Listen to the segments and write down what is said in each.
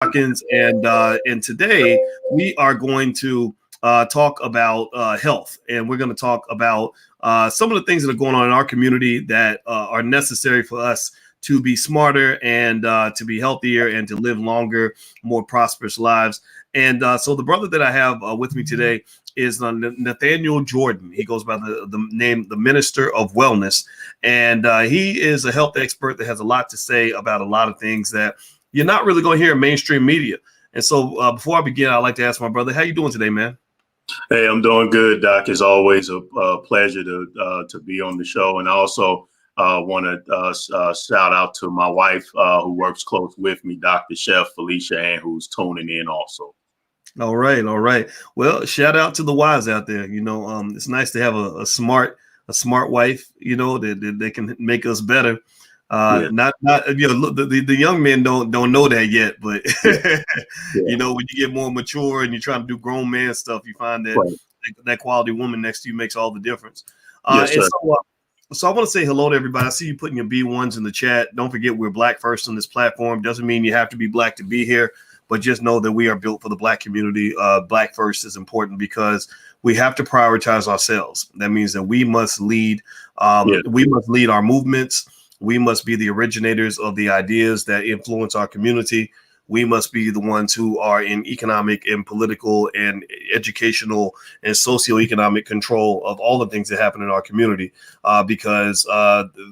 Hawkins, and today we are going to talk about health, and we're going to talk about some of the things that are going on in our community that are necessary for us to be smarter and to be healthier and to live longer, more prosperous lives. And so the brother that I have with me today is Nathaniel Jordan. He goes by the name, the Minister of Wellness. And he is a health expert that has a lot to say about a lot of things that you're not really going to hear in mainstream media. And so before I begin, I'd like to ask my brother, how you doing today, man? Hey, I'm doing good, Doc. It's always a pleasure to be on the show. And I also want to shout out to my wife who works close with me, Dr. Chef Felicia Ann, who's tuning in also. All right, all right. Well, shout out to the wives out there. It's nice to have a smart wife. That can make us better. Not the young men don't know that yet, but when you get more mature and you're trying to do grown man stuff, you find that that quality woman next to you makes all the difference. Yes, sir. So I want to say hello to everybody. I see you putting your B1s in the chat. Don't forget we're Black first on this platform. Doesn't mean you have to be Black to be here, but just know that we are built for the Black community. Black first is important because we have to prioritize ourselves. That means that we must lead. We must lead our movements. We must be the originators of the ideas that influence our community. We must be the ones who are in economic and political and educational and socioeconomic control of all the things that happen in our community because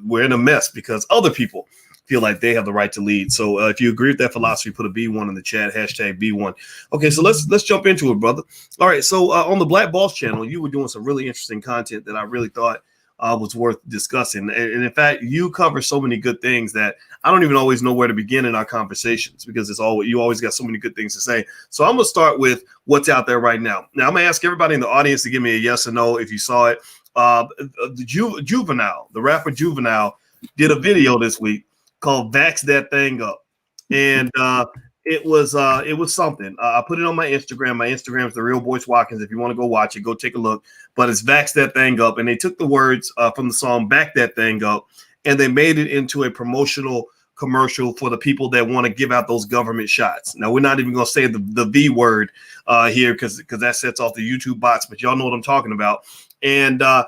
we're in a mess because other people feel like they have the right to lead. So if you agree with that philosophy, put a B1 in the chat, hashtag B1. Okay, so let's jump into it, brother. All right, so on the Black Boss channel, you were doing some really interesting content that I really thought was worth discussing. And in fact, you cover so many good things that I don't even always know where to begin in our conversations because you always got so many good things to say. So I'm going to start with what's out there right now. Now, I'm going to ask everybody in the audience to give me a yes or no if you saw it. Juvenile, the rapper Juvenile, did a video this week called Vax That Thing Up. And it was something. I put it on my Instagram. My Instagram is The Real Boyce Watkins. If you want to go watch it, go take a look. But it's Vax That Thing Up. And they took the words from the song Back That Thing Up, and they made it into a promotional commercial for the people that want to give out those government shots. Now, we're not even going to say the V word here because that sets off the YouTube bots, but y'all know what I'm talking about. And I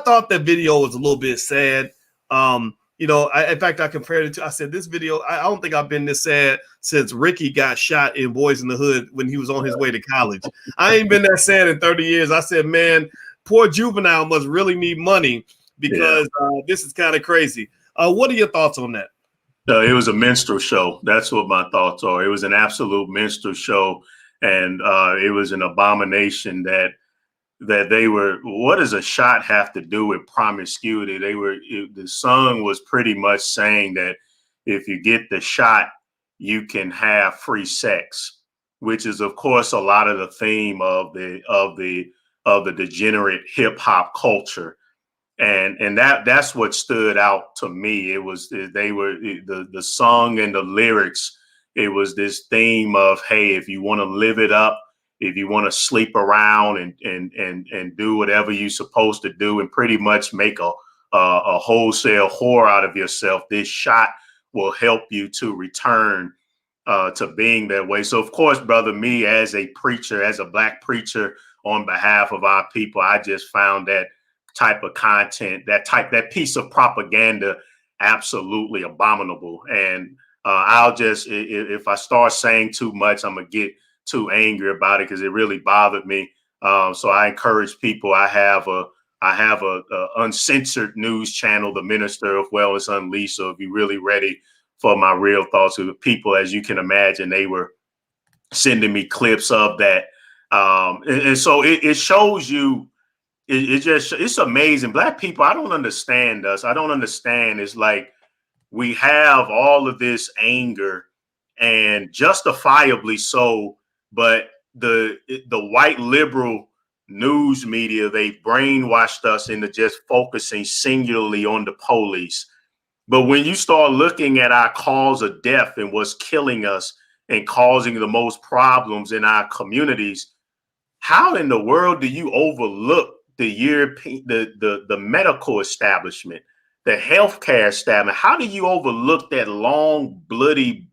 thought that video was a little bit sad. In fact, I compared it to, I said, this video, I don't think I've been this sad since Ricky got shot in Boys in the Hood when he was on his way to college. I ain't been that sad in 30 years. I said, man, poor Juvenile must really need money because this is kind of crazy. What are your thoughts on that? It was a minstrel show. That's what my thoughts are. It was an absolute minstrel show. And it was an abomination that they were, what does a shot have to do with promiscuity? The song was pretty much saying that if you get the shot, you can have free sex, which is of course a lot of the theme of the degenerate hip hop culture. And that's what stood out to me. It was, the song and the lyrics. It was this theme of, hey, if you want to live it up, if you want to sleep around and do whatever you're supposed to do and pretty much make a wholesale whore out of yourself, this shot will help you to return to being that way. So, of course, brother, me as a preacher, as a Black preacher on behalf of our people, I just found that type of content, that piece of propaganda absolutely abominable. And I'll just, if I start saying too much, I'm going to get too angry about it because it really bothered me. So I encourage people. I have a uncensored news channel, the Minister of Wellness Unleashed. So if you're really ready for my real thoughts, of the people, as you can imagine, they were sending me clips of that. And so it shows you, it's amazing. Black people, I don't understand us. I don't understand. It's like we have all of this anger, and justifiably so. But the white liberal news media, they brainwashed us into just focusing singularly on the police. But when you start looking at our cause of death and what's killing us and causing the most problems in our communities, how in the world do you overlook the European, the medical establishment, the healthcare establishment? How do you overlook that long, bloody,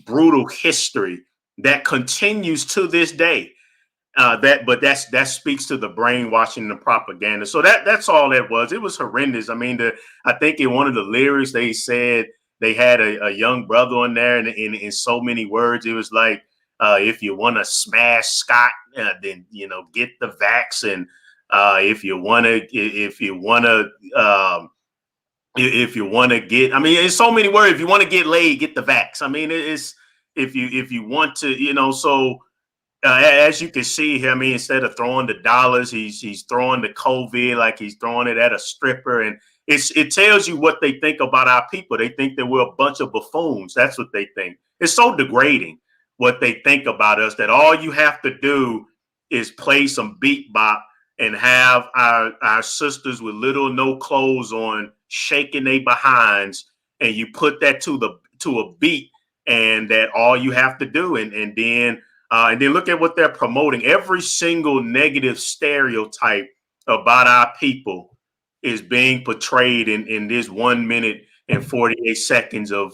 brutal history that continues to this day. But that speaks to the brainwashing and the propaganda. So that's all that was. It was horrendous. I mean, I think in one of the lyrics they said they had a young brother on there, and in so many words, it was like, if you want to smash Scott, then get the vax, and if you want to get, I mean, in so many words, if you want to get laid, get the vax. I mean, it's if you want to, so. As you can see here, I mean, instead of throwing the dollars, he's throwing the COVID like he's throwing it at a stripper, and it tells you what they think about our people. They think that we're a bunch of buffoons. That's what they think. It's so degrading what they think about us, that all you have to do is play some beat bop and have our sisters with little or no clothes on shaking their behinds, and you put that to a beat, and that all you have to do, and then look at what they're promoting. Every single negative stereotype about our people is being portrayed in this 1 minute and 48 seconds of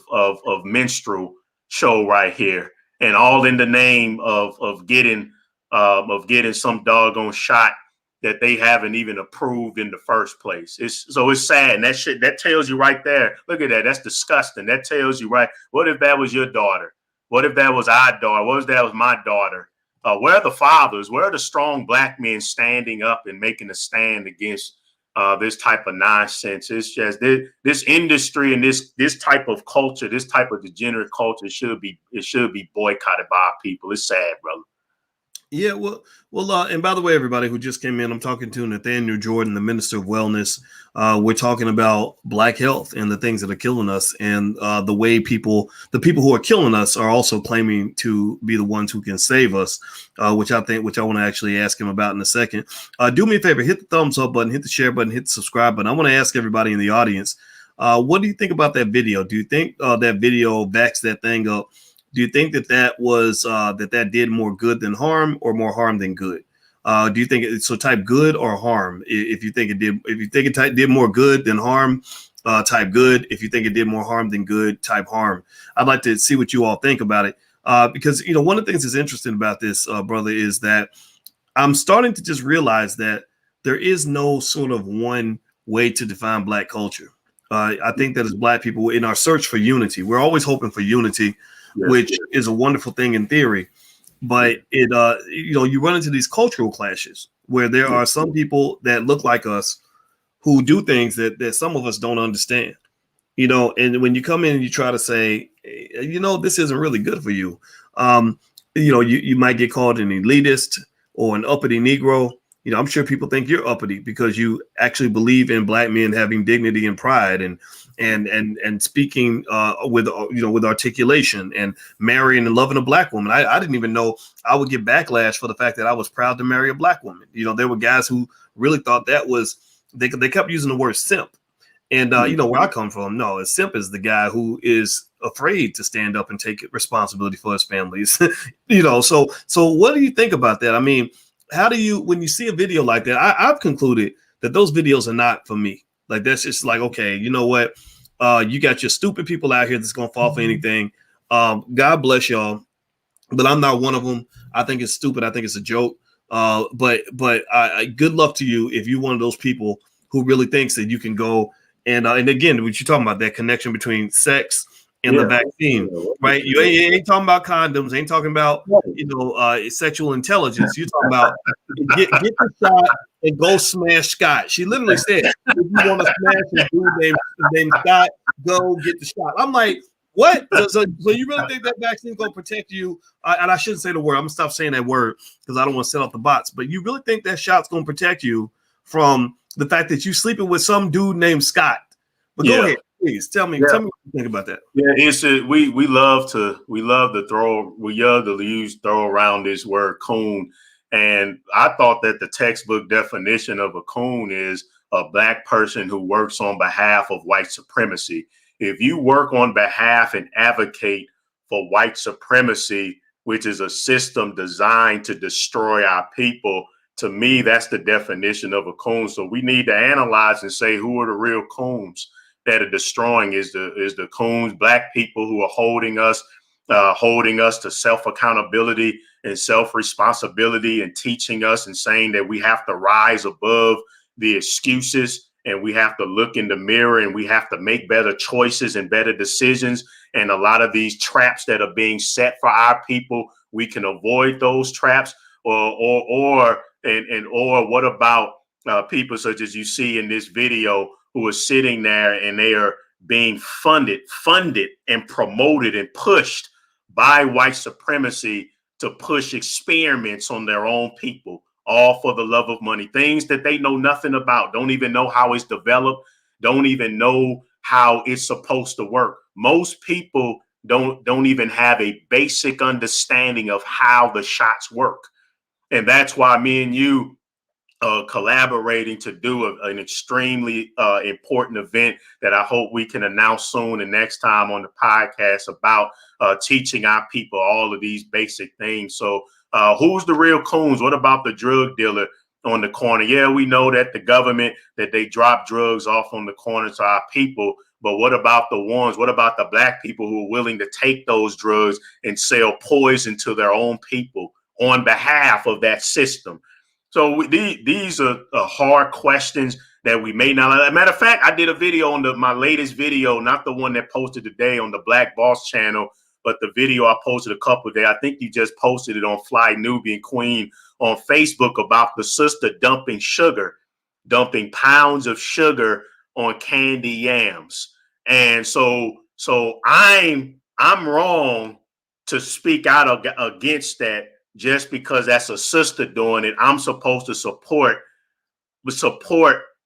minstrel show right here, and all in the name of getting some doggone shot that they haven't even approved in the first place. It's sad, and that tells you right there. Look at that. That's disgusting. That tells you right. What if that was your daughter? What if that was our daughter? What if that was my daughter? Where are the fathers? Where are the strong black men standing up and making a stand against this type of nonsense? It's just this industry and this type of culture, this type of degenerate culture should be boycotted by our people. It's sad, brother. Yeah, well, and by the way, everybody who just came in, I'm talking to Nathaniel Jordan, the Minister of Wellness. We're talking about Black health and the things that are killing us, and the way the people who are killing us are also claiming to be the ones who can save us, which I want to actually ask him about in a second. Do me a favor, hit the thumbs up button, hit the share button, hit the subscribe button. I want to ask everybody in the audience, what do you think about that video? Do you think that video backs that thing up? Do you think that was that did more good than harm, or more harm than good? Do you think so? Type good or harm. If you think it did more good than harm, type good. If you think it did more harm than good, type harm. I'd like to see what you all think about it, because one of the things that's interesting about this, brother, is that I'm starting to just realize that there is no sort of one way to define Black culture. I think that as Black people, in our search for unity, we're always hoping for unity. Yes. Which is a wonderful thing in theory, but it you run into these cultural clashes where there are some people that look like us who do things that some of us don't understand, and when you come in and you try to say, this isn't really good for you, you might get called an elitist or an uppity Negro. I'm sure people think you're uppity because you actually believe in Black men having dignity and pride and speaking with articulation and marrying and loving a Black woman. I didn't even know I would get backlash for the fact that I was proud to marry a Black woman. There were guys who really thought that was, they kept using the word simp. And where I come from, no, a simp is the guy who is afraid to stand up and take responsibility for his families. So what do you think about that? I mean, how do you, when you see a video like that, I've concluded that those videos are not for me. Like, that's just like, okay, you know what? You got your stupid people out here that's going to fall for anything. God bless y'all, but I'm not one of them. I think it's stupid. I think it's a joke. But good luck to you if you're one of those people who really thinks that you can go and again, what you're talking about, that connection between sex and the vaccine, right? You ain't talking about condoms, ain't talking about sexual intelligence. You're talking about get the shot and go smash Scott. She literally said, if you want to smash a dude named Scott, go get the shot. I'm like, what? So you really think that vaccine is going to protect you? And I shouldn't say the word. I'm going to stop saying that word because I don't want to set off the bots. But you really think that shot's going to protect you from the fact that you're sleeping with some dude named Scott? But go ahead. Please tell me what you think about that. Yeah, it's we love to throw around this word coon, and I thought that the textbook definition of a coon is a Black person who works on behalf of white supremacy. If you work on behalf and advocate for white supremacy, which is a system designed to destroy our people, to me, that's the definition of a coon. So we need to analyze and say, who are the real coons that are destroying? Is the coons Black people who are holding us holding us to self-accountability and self-responsibility, and teaching us and saying that we have to rise above the excuses, and we have to look in the mirror, and we have to make better choices and better decisions. And a lot of these traps that are being set for our people, we can avoid those traps. Or what about people such as you see in this video who are sitting there and they are being funded and promoted and pushed by white supremacy to push experiments on their own people, all for the love of money, things that they know nothing about, don't even know how it's developed, don't even know how it's supposed to work. Most people don't even have a basic understanding of how the shots work. And that's why me and you collaborating to do an extremely important event that I hope we can announce soon and next time on the podcast about teaching our people all of these basic things. So who's the real coons? What about the drug dealer on the corner? Yeah, we know that the government, that they drop drugs off on the corner to our people. But what about the ones? What about the black people who are willing to take those drugs and sell poison to their own people on behalf of that system? So these are hard questions that we may not. As a matter of fact, I did a video on my latest video, not the one that posted today on the Black Boss channel, but the video I posted a couple of days. I think you just posted it on Fly Nubian Queen on Facebook about the sister dumping pounds of sugar on candy yams. And so I'm wrong to speak out against that. Just because that's a sister doing it, I'm supposed to support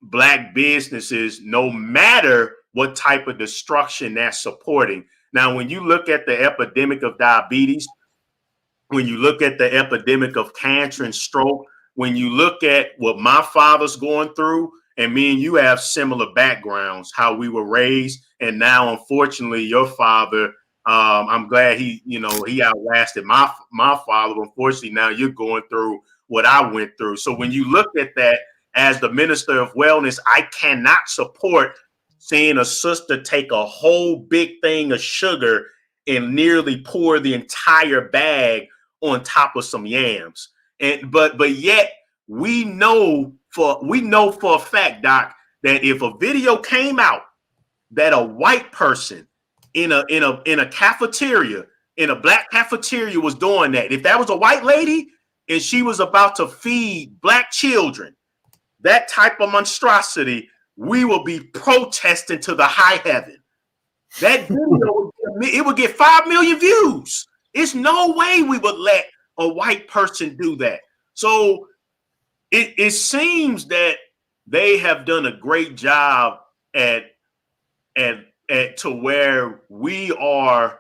black businesses no matter what type of destruction that's supporting. Now, when you look at the epidemic of diabetes, when you look at the epidemic of cancer and stroke, when you look at what my father's going through, and me and you have similar backgrounds, how we were raised, and now, unfortunately, your father, I'm glad he outlasted my father. Unfortunately, now you're going through what I went through. So when you look at that as the minister of wellness, I cannot support seeing a sister take a whole big thing of sugar and nearly pour the entire bag on top of some yams. But yet we know for a fact, Doc, that if a video came out that a white person in a cafeteria, in a black cafeteria, was doing that, if that was a white lady and she was about to feed black children that type of monstrosity, we will be protesting to the high heaven. That video, it would get 5 million views. It's no way we would let a white person do that. So it seems that they have done a great job at to where we are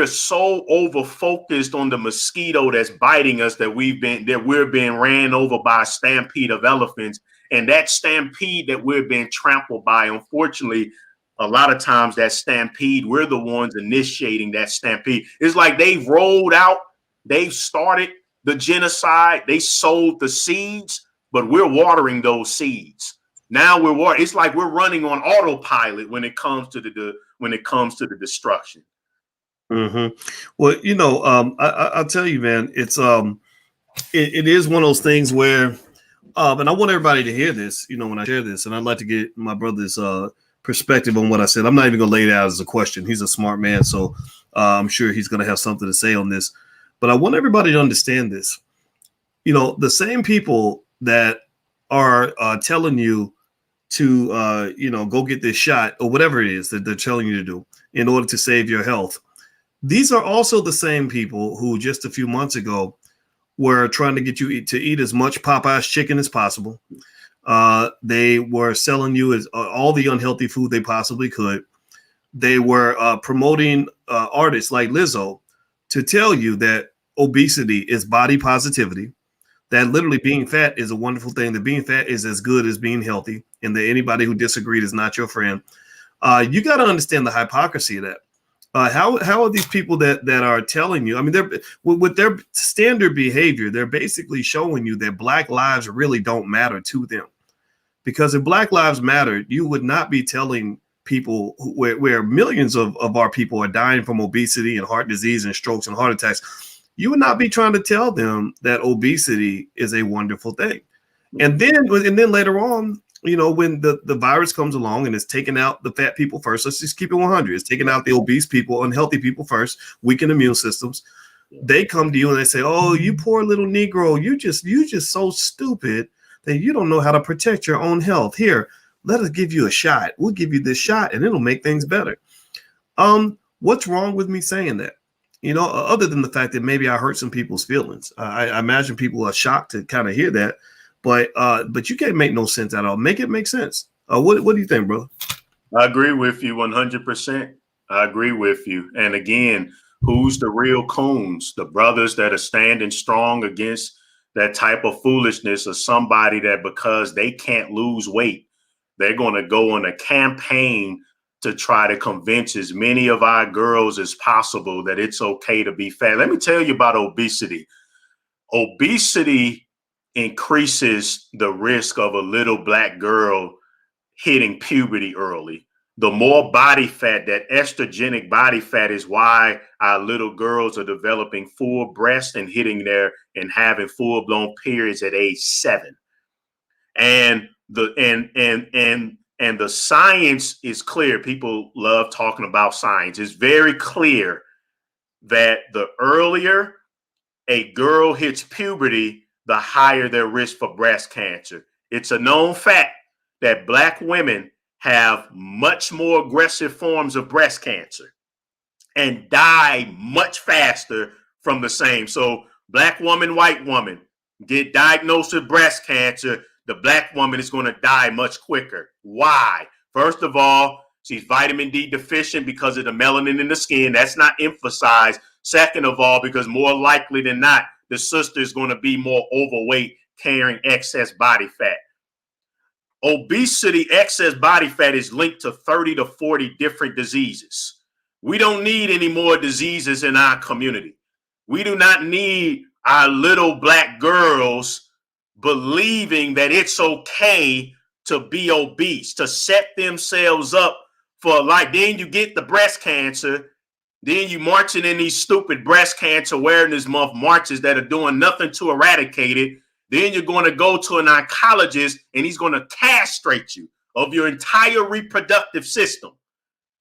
so over focused on the mosquito that's biting us that we're being ran over by a stampede of elephants. And that stampede that we're being trampled by, unfortunately, a lot of times that stampede, we're the ones initiating that stampede. It's like they've rolled out, they've started the genocide, they sowed the seeds, but we're watering those seeds. Now it's like we're running on autopilot when it comes to the destruction. Mm-hmm. Well, I'll tell you, man, it's it is one of those things where, and I want everybody to hear this, when I share this, and I'd like to get my brother's perspective on what I said. I'm not even gonna lay it out as a question. He's a smart man, so I'm sure he's gonna have something to say on this. But I want everybody to understand this. The same people that are telling you to go get this shot or whatever it is that they're telling you to do in order to save your health. These are also the same people who just a few months ago were trying to get you to eat as much Popeye's chicken as possible. They were selling you all the unhealthy food they possibly could. They were promoting artists like Lizzo to tell you that obesity is body positivity, that literally being fat is a wonderful thing, that being fat is as good as being healthy, and that anybody who disagreed is not your friend. You got to understand the hypocrisy of that. How are these people that are telling you? I mean, they're with their standard behavior, they're basically showing you that Black lives really don't matter to them. Because if Black lives mattered, you would not be telling people where millions of our people are dying from obesity and heart disease and strokes and heart attacks, you would not be trying to tell them that obesity is a wonderful thing. And then later on, when the virus comes along and it's taking out the fat people first, let's just keep it 100. It's taking out the obese people, unhealthy people first, weaken immune systems. They come to you and they say, "Oh, you poor little Negro, you just so stupid that you don't know how to protect your own health. Here, let us give you a shot. We'll give you this shot and it'll make things better." What's wrong with me saying that? Other than the fact that maybe I hurt some people's feelings. I imagine people are shocked to kind of hear that, but you can't make no sense at all. Make it make sense. What do you think, brother? I agree with you 100%. I agree with you. And again, who's the real coons? The brothers that are standing strong against that type of foolishness, or somebody that because they can't lose weight, they're going to go on a campaign to try to convince as many of our girls as possible that it's okay to be fat. Let me tell you about obesity. Obesity increases the risk of a little black girl hitting puberty early. The more body fat, that estrogenic body fat, is why our little girls are developing full breast and having full blown periods at age 7. And the science is clear. People love talking about science. It's very clear that the earlier a girl hits puberty, the higher their risk for breast cancer. It's a known fact that Black women have much more aggressive forms of breast cancer and die much faster from the same. So Black woman, white woman, get diagnosed with breast cancer, the Black woman is going to die much quicker. Why? First of all, she's vitamin D deficient because of the melanin in the skin. That's not emphasized. Second of all, because more likely than not, the sister is going to be more overweight, carrying excess body fat. Obesity, excess body fat, is linked to 30 to 40 different diseases. We don't need any more diseases in our community. We do not need our little Black girls believing that it's okay to be obese, to set themselves up for life. Then you get the breast cancer. Then you marching in these stupid breast cancer awareness month marches that are doing nothing to eradicate it. Then you're going to go to an oncologist and he's going to castrate you of your entire reproductive system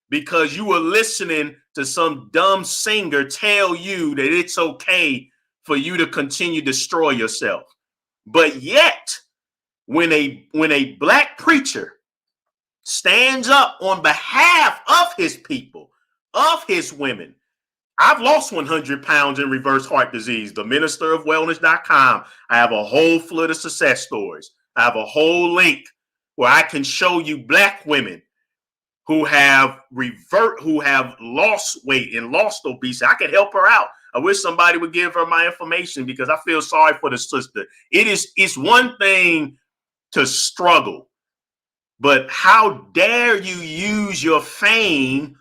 because you were listening to some dumb singer tell you that it's okay for you to continue to destroy yourself. But yet, when a Black preacher stands up on behalf of his people, of his women. I've lost 100 pounds in reverse heart disease. The ministerofwellness.com. I have a whole flood of success stories. I have a whole link where I can show you Black women who have lost weight and lost obesity. I can help her out. I wish somebody would give her my information because I feel sorry for the sister. It's one thing to struggle, but how dare you use your fame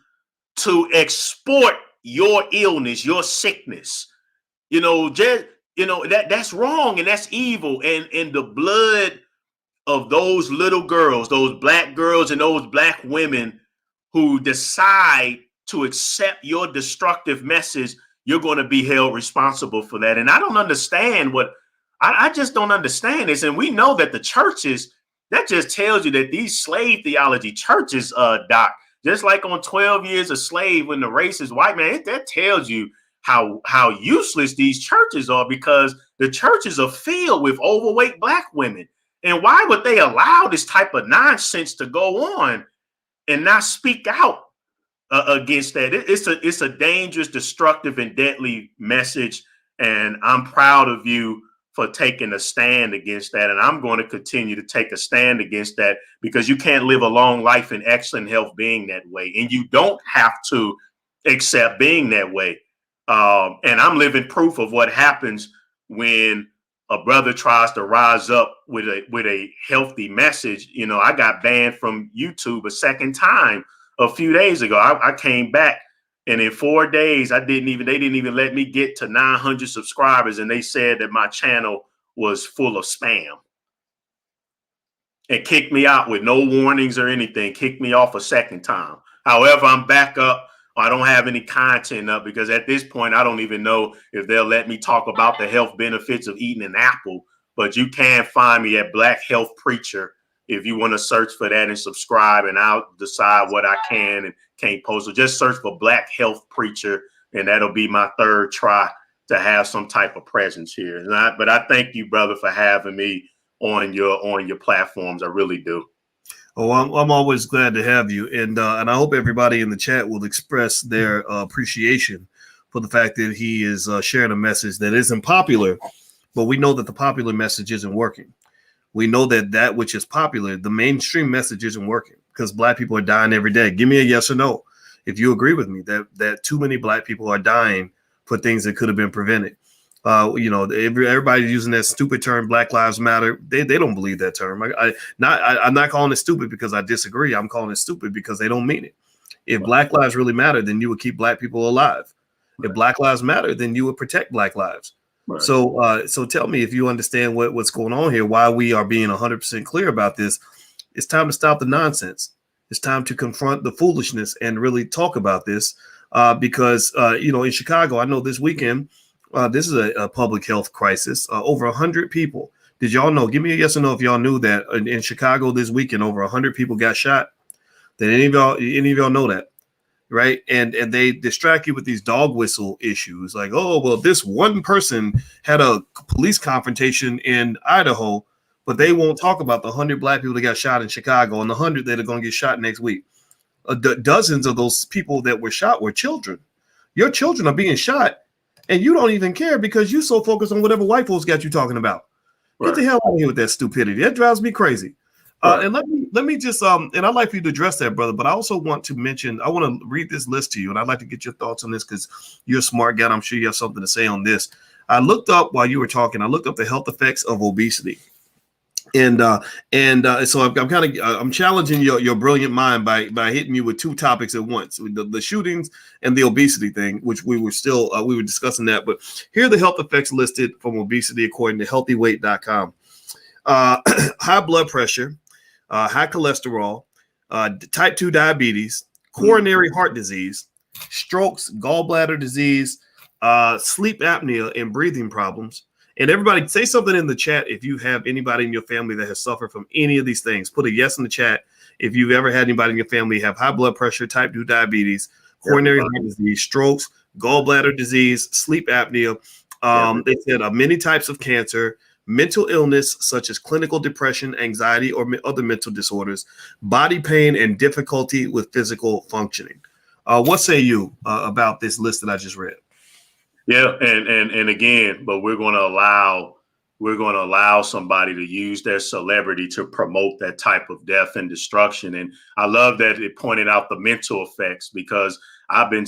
to export your illness, your sickness? That's wrong and that's evil. And the blood of those little girls, those Black girls and those Black women who decide to accept your destructive message, you're going to be held responsible for that. And I don't understand I just don't understand this. And we know that the churches, that just tells you that these slave theology churches, Doc, just like on 12 Years a Slave, when the racist white man, that tells you how useless these churches are, because the churches are filled with overweight Black women. And why would they allow this type of nonsense to go on and not speak out against that? It's a dangerous, destructive, and deadly message. And I'm proud of you for taking a stand against that. And I'm going to continue to take a stand against that, because you can't live a long life in excellent health being that way. And you don't have to accept being that way. And I'm living proof of what happens when a brother tries to rise up with a healthy message. I got banned from YouTube a second time a few days ago. I came back, and in 4 days, they didn't even let me get to 900 subscribers. And they said that my channel was full of spam. and kicked me out with no warnings or anything, kicked me off a second time. However, I'm back up. I don't have any content up because at this point, I don't even know if they'll let me talk about the health benefits of eating an apple. But you can find me at Black Health Preacher if you want to search for that and subscribe, and I'll decide what I can and can't post. So just search for Black Health Preacher, and that'll be my third try to have some type of presence here. But I thank you, brother, for having me on your platforms. I really do. Oh, I'm always glad to have you, and I hope everybody in the chat will express their appreciation for the fact that he is sharing a message that isn't popular, but we know that the popular message isn't working. We know that which is popular, the mainstream message isn't working because Black people are dying every day. Give me a yes or no if you agree with me that too many Black people are dying for things that could have been prevented. Everybody's using that stupid term, Black Lives Matter. They don't believe that term. I'm not calling it stupid because I disagree. I'm calling it stupid because they don't mean it. If Black lives really matter, then you would keep Black people alive. If Black lives matter, then you would protect Black lives. Right. So tell me if you understand what's going on here, why we are being 100% clear about this. It's time to stop the nonsense. It's time to confront the foolishness and really talk about this because in Chicago, I know this weekend, this is a public health crisis. Over 100 people. Did y'all know? Give me a yes or no if y'all knew that in Chicago this weekend, over 100 people got shot. Did any of y'all know that? Right. And they distract you with these dog whistle issues like, oh, well, this one person had a police confrontation in Idaho, but they won't talk about the 100 Black people that got shot in Chicago and the 100 that are going to get shot next week. Dozens of those people that were shot were children. Your children are being shot and you don't even care because you're so focused on whatever white folks got you talking about. Right. Get the hell out of here with that stupidity. That drives me crazy. Right. And let me just and I'd like for you to address that, brother. But I also want to mention, I want to read this list to you, and I'd like to get your thoughts on this because you're a smart guy. I'm sure you have something to say on this. I looked up while you were talking. I looked up the health effects of obesity, and so I'm challenging your brilliant mind by hitting you with two topics at once: the shootings and the obesity thing, which we were discussing that. But here are the health effects listed from obesity according to HealthyWeight.com: high blood pressure. High cholesterol, type 2 diabetes, coronary heart disease, strokes, gallbladder disease, sleep apnea, and breathing problems. And everybody say something in the chat if you have anybody in your family that has suffered from any of these things. Put a yes in the chat if you've ever had anybody in your family have high blood pressure, type 2 diabetes, coronary heart disease, strokes, gallbladder disease, sleep apnea. They said many types of cancer, mental illness such as clinical depression, anxiety, or other mental disorders, body pain, and difficulty with physical functioning. What say you about this list that I just read? Yeah, and again, but we're going to allow somebody to use their celebrity to promote that type of death and destruction. And I love that it pointed out the mental effects because I've been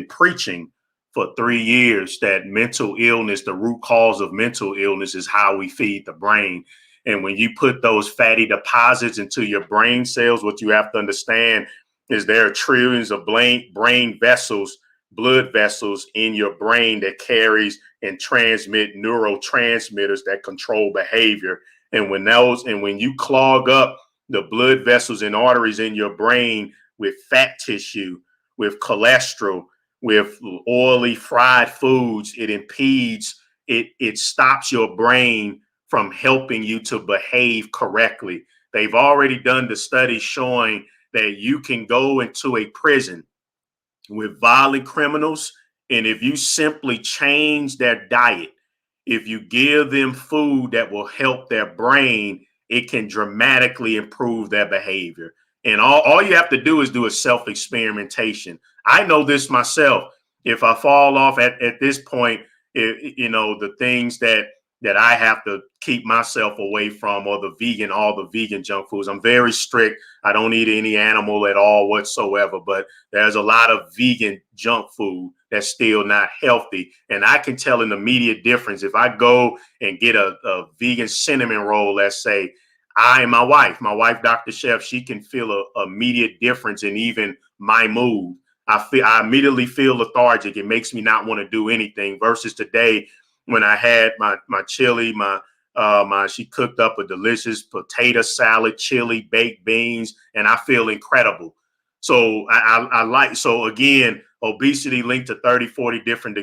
preaching for 3 years that mental illness, the root cause of mental illness is how we feed the brain. And when you put those fatty deposits into your brain cells, what you have to understand is there are trillions of brain vessels, blood vessels in your brain that carries and transmit neurotransmitters that control behavior. And when you clog up the blood vessels and arteries in your brain with fat tissue, with cholesterol, with oily fried foods, it impedes, it stops your brain from helping you to behave correctly. They've already done the study showing that you can go into a prison with violent criminals, and if you simply change their diet, if you give them food that will help their brain, it can dramatically improve their behavior. And all you have to do is do a self-experimentation. I know this myself. If I fall off at this point, the things that I have to keep myself away from, or all the vegan junk foods. I'm very strict. I don't eat any animal at all whatsoever, but there's a lot of vegan junk food that's still not healthy. And I can tell an immediate difference. If I go and get a vegan cinnamon roll, let's say, my wife, Dr. Chef, she can feel a immediate difference in even my mood. I immediately feel lethargic. It makes me not want to do anything versus today when I had my chili, my She cooked up a delicious potato salad, chili, baked beans, and I feel incredible. So I like, so again, obesity linked to 30, 40 different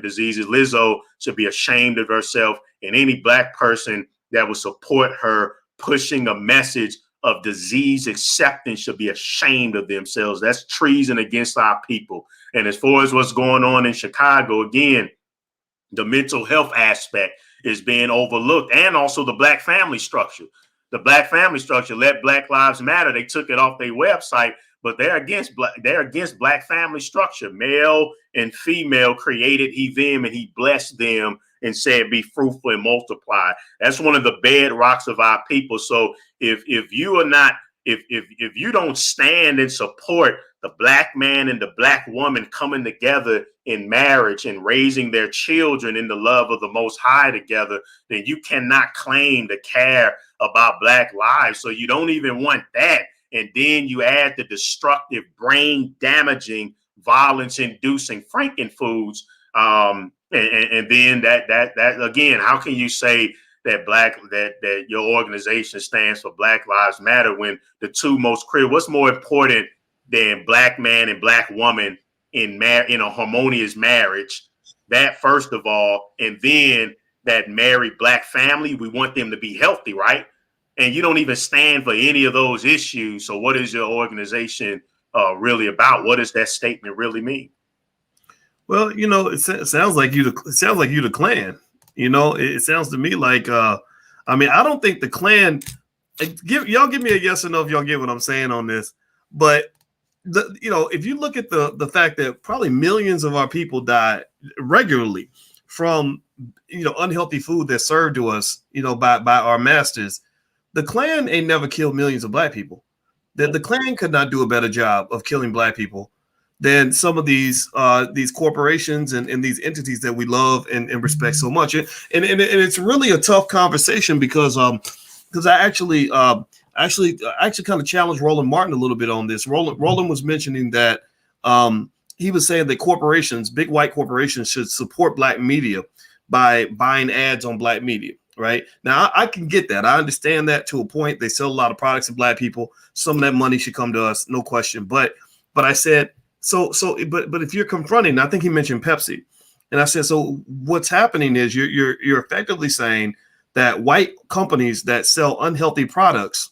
diseases. Lizzo should be ashamed of herself, and any Black person that would support her pushing a message of disease acceptance should be ashamed of themselves. That's treason against our people. And as far as what's going on in Chicago, again, the mental health aspect is being overlooked, and also the Black family structure. The Black family structure, Let Black Lives Matter, they took it off their website, but they're against Black family structure. Male and female created he them, and he blessed them and said, be fruitful and multiply. That's one of the bedrocks of our people. So if you are not, if you don't stand and support the Black man and the Black woman coming together in marriage and raising their children in the love of the Most High together, then you cannot claim to care about Black lives. So you don't even want that. And then you add the destructive, brain damaging, violence inducing frankenfoods. And then that again, how can you say that that your organization stands for Black Lives Matter when the two most critical, what's more important than Black man and Black woman in a harmonious marriage? That first of all, and then that married Black family, we want them to be healthy, right? And you don't even stand for any of those issues. So what is your organization really about? What does that statement really mean? Well, it sounds like you. It sounds like you the Klan. It sounds to me like. I mean, I don't think the Klan. Give me a yes or no if y'all get what I'm saying on this. But if you look at the fact that probably millions of our people die regularly from unhealthy food that's served to us, by our masters, the Klan ain't never killed millions of Black people. The Klan could not do a better job of killing Black people than some of these corporations and these entities that we love and respect so much. And it's really a tough conversation because I actually kind of challenged Roland Martin a little bit on this. Roland was mentioning that he was saying that corporations, big white corporations, should support Black media by buying ads on Black media. Right now, I can get that. I understand that to a point. They sell a lot of products to Black people. Some of that money should come to us, no question. But I said, but if you're confronting, I think he mentioned Pepsi, and I said, so what's happening is you're effectively saying that white companies that sell unhealthy products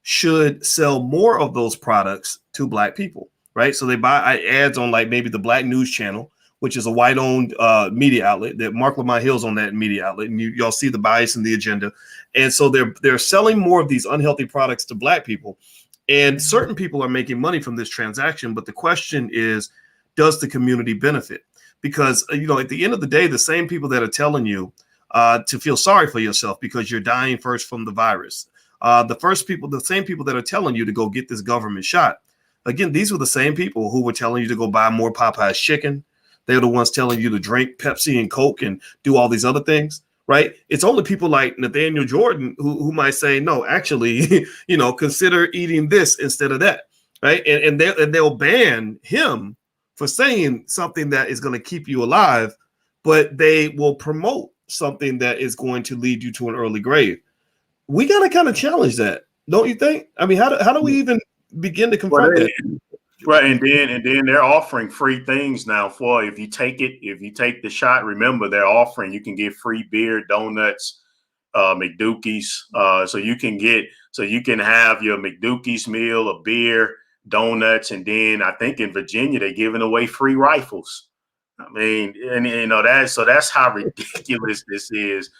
should sell more of those products to Black people, right? So they buy ads on like maybe the Black News Channel, which is a white-owned media outlet. That Mark Lamont Hill's on that media outlet, and y'all see the bias and the agenda. And so they're selling more of these unhealthy products to Black people. And certain people are making money from this transaction, but the question is, does the community benefit? Because, at the end of the day, the same people that are telling you to feel sorry for yourself because you're dying first from the virus, the same people that are telling you to go get this government shot. Again, these were the same people who were telling you to go buy more Popeye's chicken. They're the ones telling you to drink Pepsi and Coke and do all these other things. Right. It's only people like Nathaniel Jordan who might say, no, actually, consider eating this instead of that. Right. And they'll ban him for saying something that is going to keep you alive, but they will promote something that is going to lead you to an early grave. We got to kind of challenge that. Don't you think? I mean, how do we even begin to confront that? Right, and then they're offering free things now for if you take the shot. Remember, they're offering you can get free beer, donuts, McDookie's. So you can have your McDookie's meal, a beer, donuts, and then I think in Virginia they're giving away free rifles. I mean, and that's how ridiculous this is.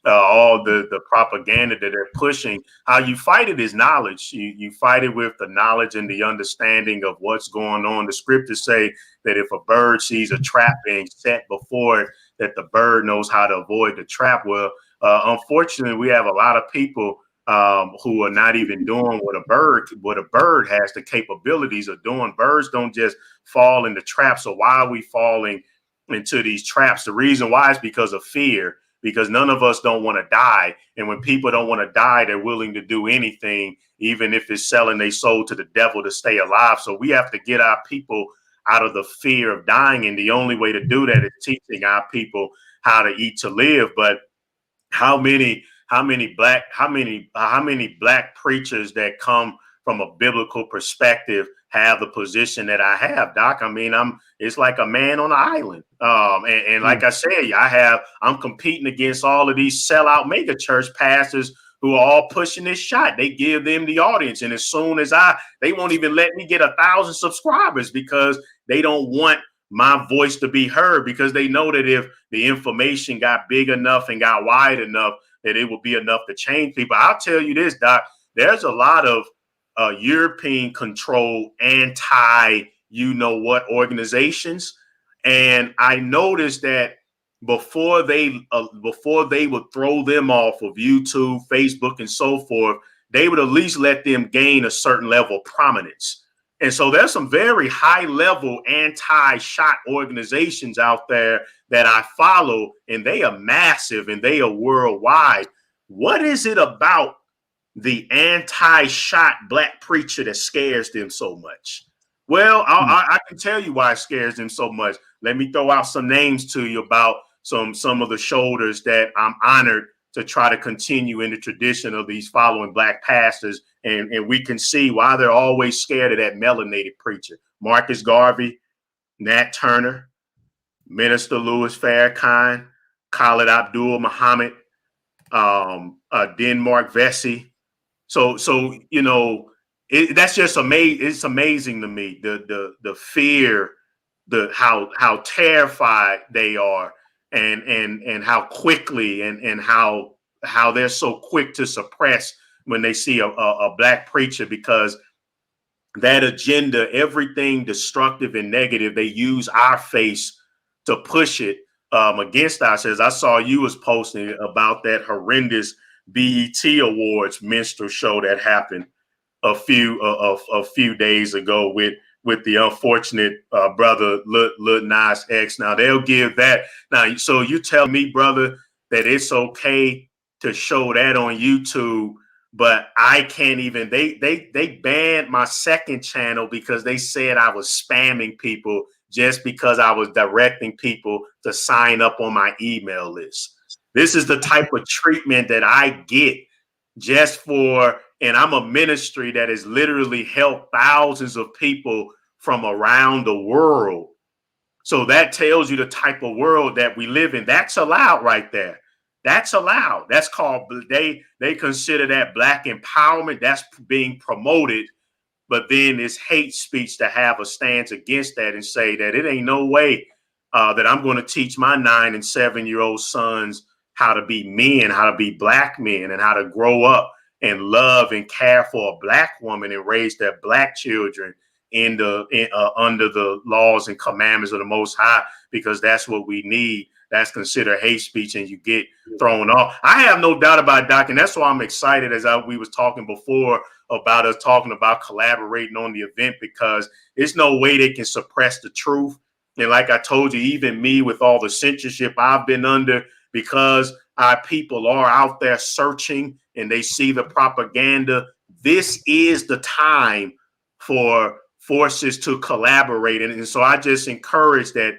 All the propaganda that they're pushing. How you fight it is knowledge. You fight it with the knowledge and the understanding of what's going on. The scriptures say that if a bird sees a trap being set before it, that the bird knows how to avoid the trap. Well, unfortunately, we have a lot of people who are not even doing what a bird has the capabilities of doing. Birds don't just fall into traps. So why are we falling into these traps? The reason why is because of fear. Because none of us don't want to die. And when people don't want to die, they're willing to do anything, even if it's selling their soul to the devil to stay alive. So we have to get our people out of the fear of dying. And the only way to do that is teaching our people how to eat to live. But how many black preachers that come from a biblical perspective have the position that I have, Doc. I mean, it's like a man on an island. And like I said, I'm competing against all of these sellout mega church pastors who are all pushing this shot. They give them the audience. And as soon as they won't even let me get 1,000 subscribers because they don't want my voice to be heard, because they know that if the information got big enough and got wide enough, that it would be enough to change people. I'll tell you this, Doc, there's a lot of European controlled anti-you-know-what organizations. And I noticed that before they would throw them off of YouTube, Facebook, and so forth, they would at least let them gain a certain level of prominence. And so there's some very high level anti-shot organizations out there that I follow, and they are massive and they are worldwide. What is it about the anti-shot black preacher that scares them so much? Well, I can tell you why it scares them so much. Let me throw out some names to you about some of the shoulders that I'm honored to try to continue in the tradition of these following black pastors. And we can see why they're always scared of that melanated preacher. Marcus Garvey, Nat Turner, Minister Louis Farrakhan, Khalid Abdul Muhammad, Denmark Vesey. So that's just amazing. It's amazing to me the fear, how terrified they are, and how quickly and how they're so quick to suppress when they see a black preacher, because that agenda, everything destructive and negative, they use our face to push it against ourselves. I saw you was posting about that horrendous BET Awards minstrel show that happened a few days ago with the unfortunate brother Lil Nas X. Now they'll give that. Now, so you tell me, brother, that it's okay to show that on YouTube, but I can't even. They banned my second channel because they said I was spamming people just because I was directing people to sign up on my email list. This is the type of treatment that I get just for, and I'm a ministry that has literally helped thousands of people from around the world. So that tells you the type of world that we live in. That's allowed right there. That's allowed. That's called, they consider that black empowerment. That's being promoted. But then it's hate speech to have a stance against that and say that it ain't no way that I'm going to teach my 9 and 7-year-old sons how to be men, how to be black men, and how to grow up and love and care for a black woman and raise their black children under the laws and commandments of the Most High, because that's what we need. That's considered hate speech, and you get thrown off. I have no doubt about it, Doc, and that's why I'm excited, as we was talking before about us talking about collaborating on the event, because there's no way they can suppress the truth. And like I told you, even me, with all the censorship I've been under, because our people are out there searching and they see the propaganda, this is the time for forces to collaborate. And so I just encourage that,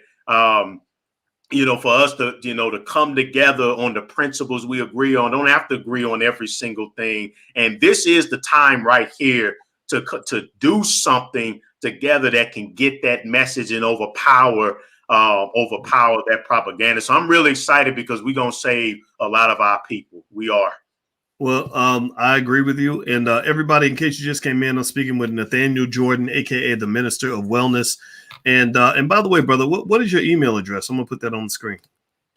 for us to come together on the principles we agree on. Don't have to agree on every single thing. And this is the time right here to do something together that can get that message and overpower that propaganda. So I'm really excited because we're going to save a lot of our people. We are. Well, I agree with you. And everybody, in case you just came in, I'm speaking with Nathaniel Jordan, aka the Minister of Wellness. And by the way, brother, what is your email address? I'm gonna put that on the screen.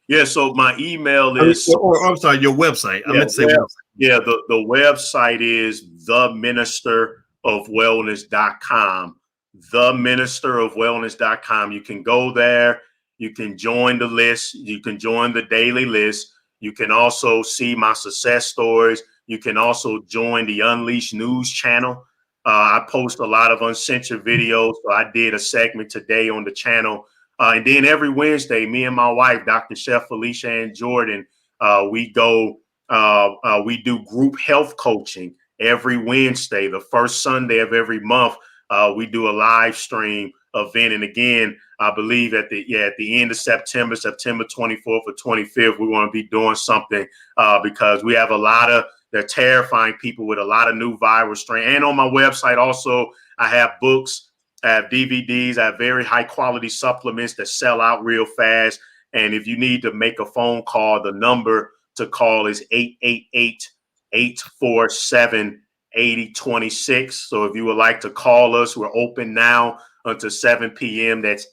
Yeah, so my email is, I'm sorry, your website. I meant to say website. Yeah, the website is theministerofwellness.com. Theministerofwellness.com. You can go there. You can join the list. You can join the daily list. You can also see my success stories. You can also join the Unleashed News channel. I post a lot of uncensored videos. So I did a segment today on the channel. And then every Wednesday, me and my wife, Dr. Chef Felicia Ann Jordan, we do group health coaching every Wednesday. The first Sunday of every month, we do a live stream event. And again, I believe at the end of September 24th or 25th, we want to be doing something because we have they're terrifying people with a lot of new viral strain. And on my website also, I have books, I have DVDs, I have very high quality supplements that sell out real fast. And if you need to make a phone call, the number to call is 888-847-8026. So if you would like to call us, we're open now until 7 p.m. That's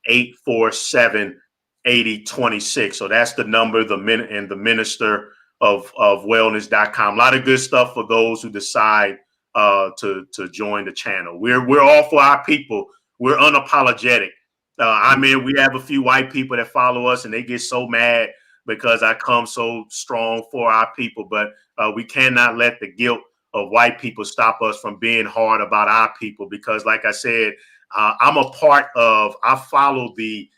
888-847-8026. So that's the number, the minister of wellness.com. A lot of good stuff for those who decide to join the channel. We're all for our people. We're unapologetic. We have a few white people that follow us and they get so mad because I come so strong for our people, but we cannot let the guilt of white people stop us from being hard about our people, because like I said, I follow the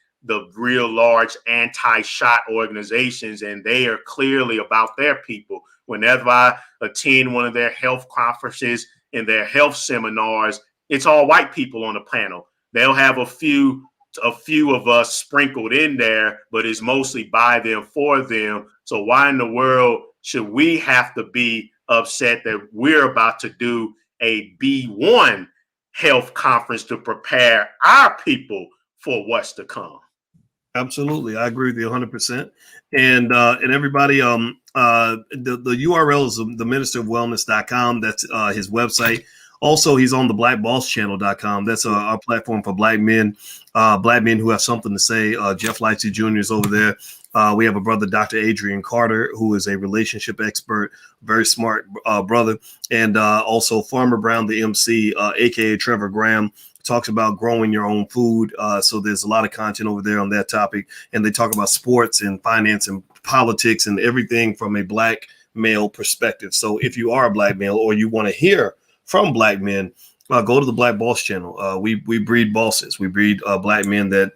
real large anti-shot organizations, and they are clearly about their people. Whenever I attend one of their health conferences and their health seminars, it's all white people on the panel. They'll have a few of us sprinkled in there, but it's mostly by them, for them. So why in the world should we have to be upset that we're about to do a B1 health conference to prepare our people for what's to come? Absolutely. I agree with you 100%. And everybody, the URL is the ministerofwellness.com. That's his website. Also, he's on the blackbosschannel.com. That's our platform for black men who have something to say. Jeff Lightsey Jr. is over there. We have a brother, Dr. Adrian Carter, who is a relationship expert, very smart brother. And also Farmer Brown, the MC, a.k.a. Trevor Graham, talks about growing your own food. So there's a lot of content over there on that topic. And they talk about sports and finance and politics and everything from a black male perspective. So if you are a black male or you want to hear from black men, go to the Black Boss channel. We breed bosses. We breed black men that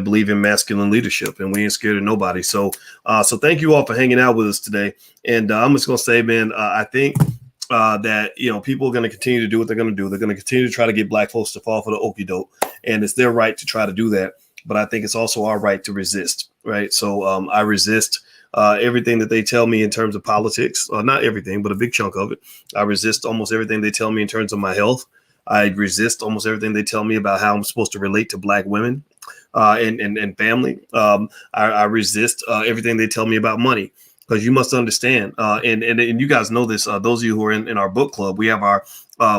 believe in masculine leadership, and we ain't scared of nobody. So thank you all for hanging out with us today. And I'm just going to say, man, I think that, people are going to continue to do what they're going to do. They're going to continue to try to get black folks to fall for the okie doke, and it's their right to try to do that. But I think it's also our right to resist. Right. So I resist everything that they tell me in terms of politics, not everything, but a big chunk of it. I resist almost everything they tell me in terms of my health. I resist almost everything they tell me about how I'm supposed to relate to black women and family. I resist everything they tell me about money, because you must understand. And you guys know this. Those of you who are in our book club, we have our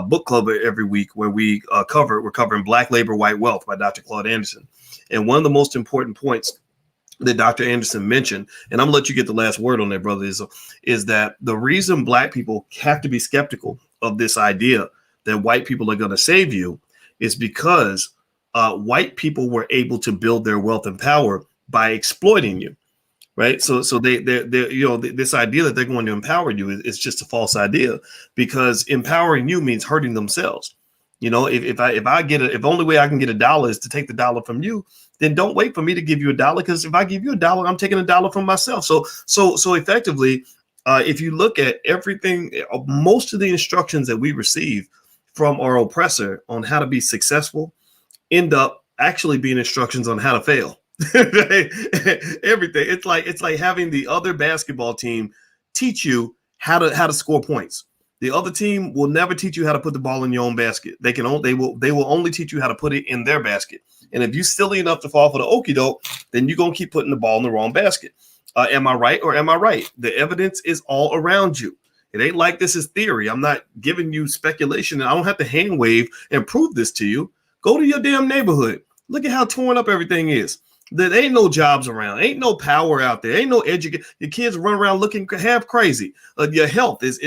book club every week where we're covering Black Labor, White Wealth by Dr. Claude Anderson. And one of the most important points that Dr. Anderson mentioned, and I'm gonna let you get the last word on that, brother, is that the reason black people have to be skeptical of this idea that white people are going to save you is because white people were able to build their wealth and power by exploiting you, right? So they this idea that they're going to empower you is just a false idea, because empowering you means hurting themselves. If the only way I can get $1 is to take the dollar from you, then don't wait for me to give you $1, because if I give you $1, I'm taking $1 from myself. So effectively, if you look at everything, most of the instructions that we receive from our oppressor on how to be successful end up actually being instructions on how to fail. Everything. It's like having the other basketball team teach you how to score points. The other team will never teach you how to put the ball in your own basket. They will only teach you how to put it in their basket. And if you're silly enough to fall for the okie doke, then you're gonna keep putting the ball in the wrong basket. Am I right or am I right? The evidence is all around you. It ain't like this is theory. I'm not giving you speculation, and I don't have to hand wave and prove this to you. Go to your damn neighborhood. Look at how torn up everything is. There ain't no jobs around. Ain't no power out there. Ain't no education. Your kids run around looking half crazy. Your health is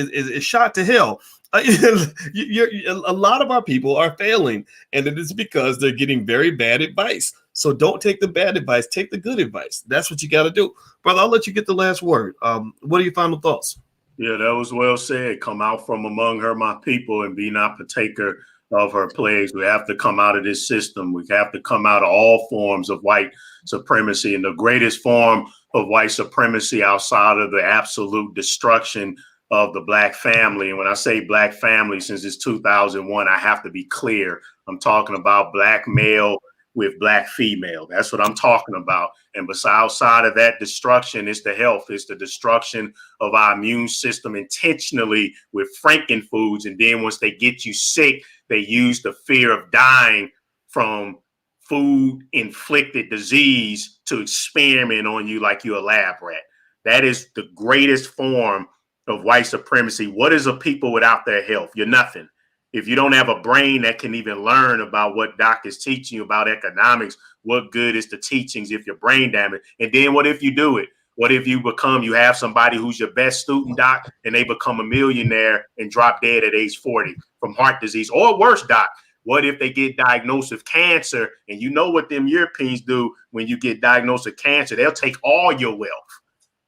shot to hell. A lot of our people are failing, and it is because they're getting very bad advice. So don't take the bad advice. Take the good advice. That's what you got to do. Brother, I'll let you get the last word. What are your final thoughts? Yeah, that was well said. Come out from among her, my people, and be not partaker of her plagues. We have to come out of this system. We have to come out of all forms of white supremacy. And the greatest form of white supremacy outside of the absolute destruction of the black family. And when I say black family, since it's 2001, I have to be clear. I'm talking about black male with black female. That's what I'm talking about. And outside of that destruction, it's the health, it's the destruction of our immune system intentionally with franken foods. And then once they get you sick, they use the fear of dying from food inflicted disease to experiment on you like you're a lab rat. That is the greatest form of white supremacy. What is a people without their health? You're nothing. If you don't have a brain that can even learn about what Doc is teaching you about economics, what good is the teachings if you're brain damaged? And then what if you do it? What if you have somebody who's your best student, Doc, and they become a millionaire and drop dead at age 40 from heart disease? Or worse, Doc, what if they get diagnosed with cancer? And you know what them Europeans do when you get diagnosed with cancer? They'll take all your wealth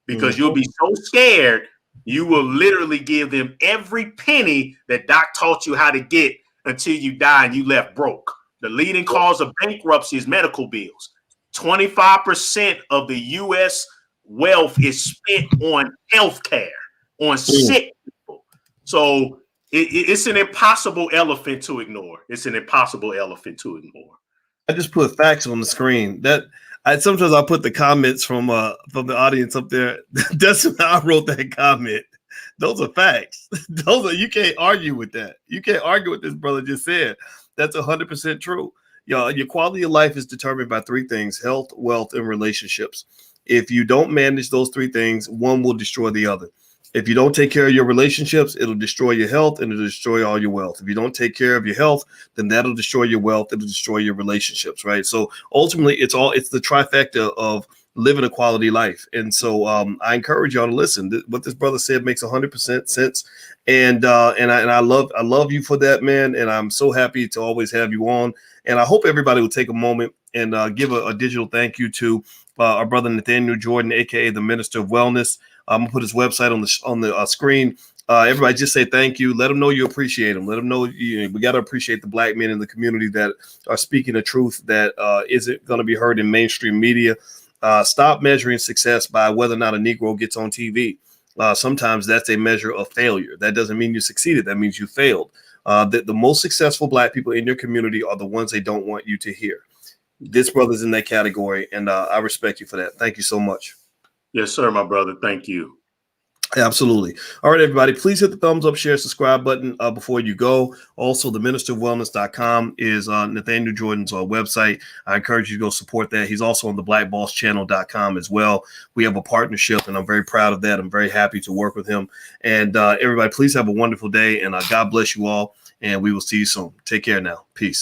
because you'll be so scared. You will literally give them every penny that Doc taught you how to get until you die and you left broke. The leading cause of bankruptcy is medical bills. 25% of the U.S. wealth is spent on health care, on sick people. So it's an impossible elephant to ignore. It's an impossible elephant to ignore. I just put facts on the screen. Sometimes I'll put the comments from the audience up there. That's how I wrote that comment. Those are facts. You can't argue with that. You can't argue with this brother just said. That's 100% true. Your quality of life is determined by three things: health, wealth, and relationships. If you don't manage those three things, one will destroy the other. If you don't take care of your relationships, it'll destroy your health and it'll destroy all your wealth. If you don't take care of your health, then that'll destroy your wealth. It'll destroy your relationships, right? So ultimately, it's the trifecta of living a quality life. And so I encourage y'all to listen. What this brother said makes 100% sense. And I love you for that, man. And I'm so happy to always have you on. And I hope everybody will take a moment and give a digital thank you to our brother Nathaniel Jordan, aka the Minister of Wellness. I'm gonna put his website on the screen. Everybody just say thank you. Let them know you appreciate them. Let them know we got to appreciate the black men in the community that are speaking the truth that isn't going to be heard in mainstream media. Stop measuring success by whether or not a Negro gets on TV. Sometimes that's a measure of failure. That doesn't mean you succeeded. That means you failed. The most successful black people in your community are the ones they don't want you to hear. This brother's in that category, and I respect you for that. Thank you so much. Yes, sir, my brother. Thank you. Absolutely. All right, everybody, please hit the thumbs up, share, subscribe button before you go. Also, the ministerofwellness.com is Nathaniel Jordan's website. I encourage you to go support that. He's also on the blackbosschannel.com as well. We have a partnership, and I'm very proud of that. I'm very happy to work with him. And everybody, please have a wonderful day, and God bless you all, and we will see you soon. Take care now. Peace.